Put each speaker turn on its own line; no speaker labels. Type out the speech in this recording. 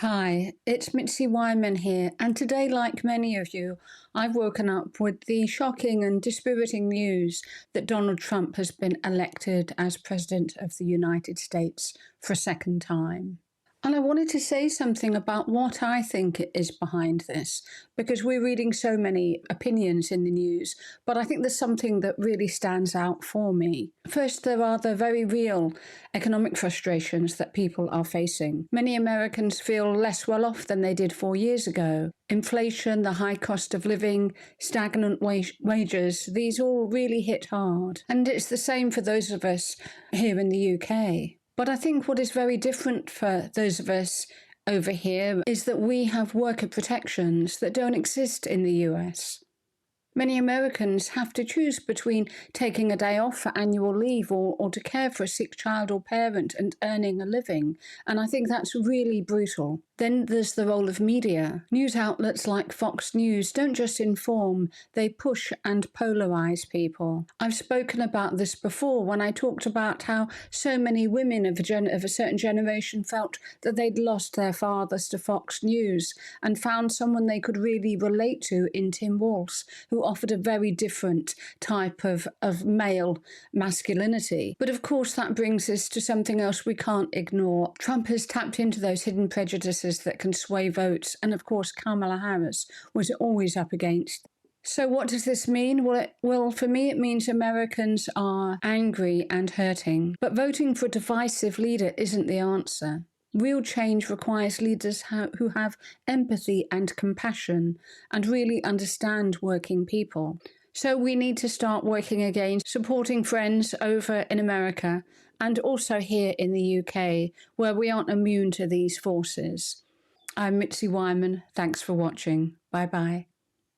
Hi, it's Mitzi Wyman here, and today, like many of you, I've woken up with the shocking and dispiriting news that Donald Trump has been elected as President of the United States for a second time. And I wanted to say something about what I think is behind this, because we're reading so many opinions in the news, but I think there's something that really stands out for me. First, there are the very real economic frustrations that people are facing. Many Americans feel less well off than they did 4 years ago. Inflation, the high cost of living, stagnant wages, these all really hit hard. And it's the same for those of us here in the UK. But I think what is very different for those of us over here is that we have worker protections that don't exist in the US. Many Americans have to choose between taking a day off for annual leave or to care for a sick child or parent and earning a living, and I think that's really brutal. Then there's the role of media. News outlets like Fox News don't just inform, they push and polarize people. I've spoken about this before when I talked about how so many women of a certain generation felt that they'd lost their fathers to Fox News and found someone they could really relate to in Tim Walz, who offered a very different type of male masculinity. But of course that brings us to something else we can't ignore. Trump has tapped into those hidden prejudices that can sway votes, and of course Kamala Harris was always up against. So what does this mean? Well, for me it means Americans are angry and hurting, but voting for a divisive leader isn't the answer. Real change requires leaders who have empathy and compassion and really understand working people. So we need to start working again, supporting friends over in America and also here in the UK, where we aren't immune to these forces. I'm Mitzi Wyman. Thanks for watching. Bye-bye.